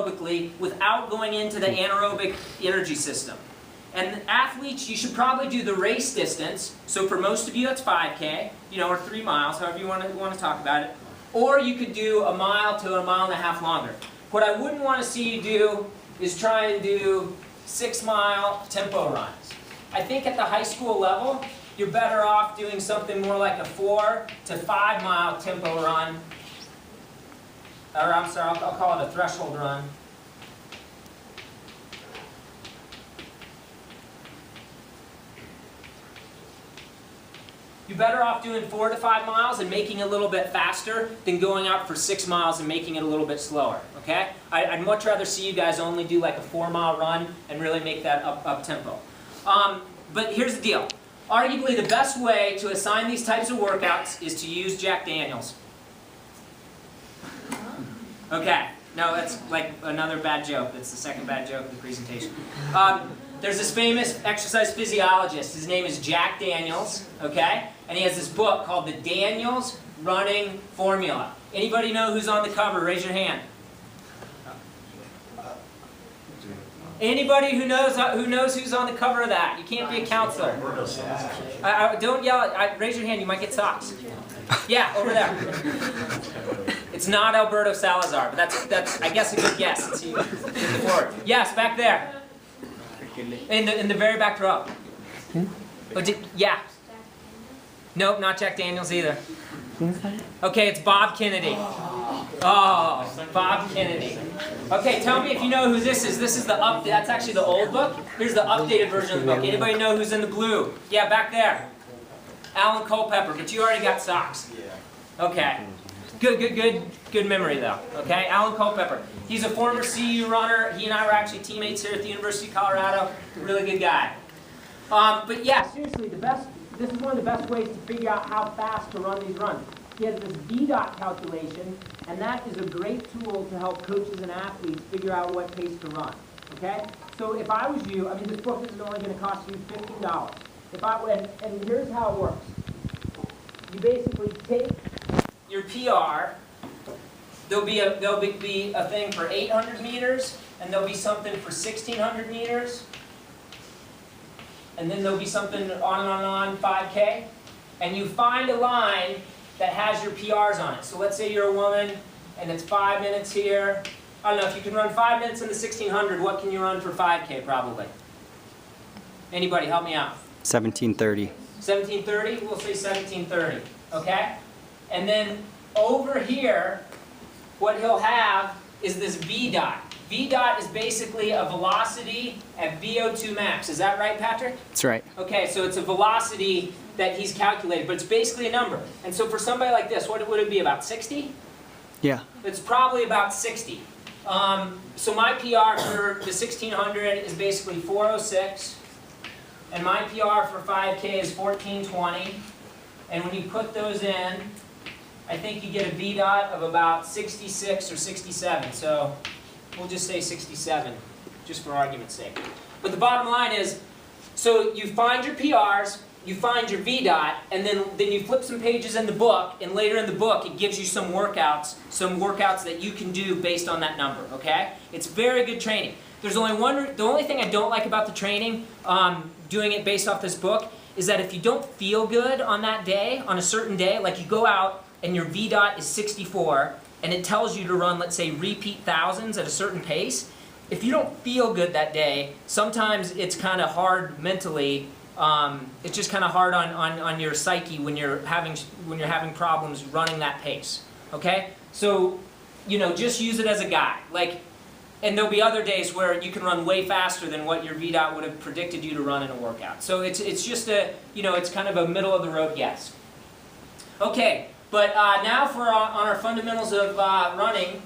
aerobically without going into the anaerobic energy system. And athletes, you should probably do the race distance. So for most of you, it's 5K, or 3 miles, however you want to talk about it. Or you could do a mile to a mile and a half longer. What I wouldn't want to see you do is try and do 6-mile tempo runs. I think at the high school level, you're better off doing something more like a 4 to 5 mile tempo run. Or I'm sorry, I'll call it a threshold run. You're better off doing 4 to 5 miles and making it a little bit faster than going out for 6 miles and making it a little bit slower, okay? I'd much rather see you guys only do like a 4-mile run and really make that up tempo. But here's the deal. Arguably the best way to assign these types of workouts is to use Jack Daniels. Okay, no, that's like another bad joke. That's the second bad joke of the presentation. There's this famous exercise physiologist. His name is Jack Daniels, okay? And he has this book called The Daniels Running Formula. Anybody know who's on the cover? Raise your hand. Anybody who knows who's on the cover of that? You can't be a counselor. Don't yell. Raise your hand. You might get socks. Yeah, over there. It's not Alberto Salazar, but that's I guess a good guess since you did the board. Yes, back there. In the very back row. Yeah. Nope, not Jack Daniels either. Okay, it's Bob Kennedy. Oh, Bob Kennedy. Okay, tell me if you know who this is. This is that's actually the old book. Here's the updated version of the book. Anybody know who's in the blue? Yeah, back there. Alan Culpepper, but you already got socks. Okay. Good memory though. Okay, Alan Culpepper. He's a former CU runner. He and I were actually teammates here at the University of Colorado. Really good guy. But yeah, seriously, this is one of the best ways to figure out how fast to run these runs. He has this VDOT calculation, and that is a great tool to help coaches and athletes figure out what pace to run. Okay? So if I was you, this book is only going to cost you $15. And here's how it works. You basically take your PR. There'll be a thing for 800 meters, and there'll be something for 1,600 meters, and then there'll be something on and on 5K, and you find a line that has your PRs on it. So let's say you're a woman, and it's 5 minutes here. I don't know, if you can run 5 minutes in the 1,600, what can you run for 5K probably? Anybody, help me out. 17:30. 17:30? We'll say 17:30, okay? And then over here, what he'll have is this VDOT. VDOT is basically a velocity at VO2 max. Is that right, Patrick? That's right. Okay, so it's a velocity that he's calculated, but it's basically a number. And so for somebody like this, what would it be, about 60? Yeah. It's probably about 60. So my PR for the 1,600 is basically 4:06, and my PR for 5K is 14:20. And when you put those in, I think you get a VDOT of about 66 or 67. So we'll just say 67, just for argument's sake. But the bottom line is, so you find your PRs, you find your VDOT, and then you flip some pages in the book, and later in the book it gives you some workouts that you can do based on that number, okay? It's very good training. There's only the only thing I don't like about the training, doing it based off this book, is that if you don't feel good on that day, on a certain day, like you go out and your VDOT is 64, and it tells you to run, let's say, repeat thousands at a certain pace, if you don't feel good that day, sometimes it's kind of hard mentally. It's just kind of hard on your psyche when you're having problems running that pace. Okay, so just use it as a guide. And there'll be other days where you can run way faster than what your VDOT would have predicted you to run in a workout. So it's just it's kind of a middle of the road guess. Okay, but now on our fundamentals of running.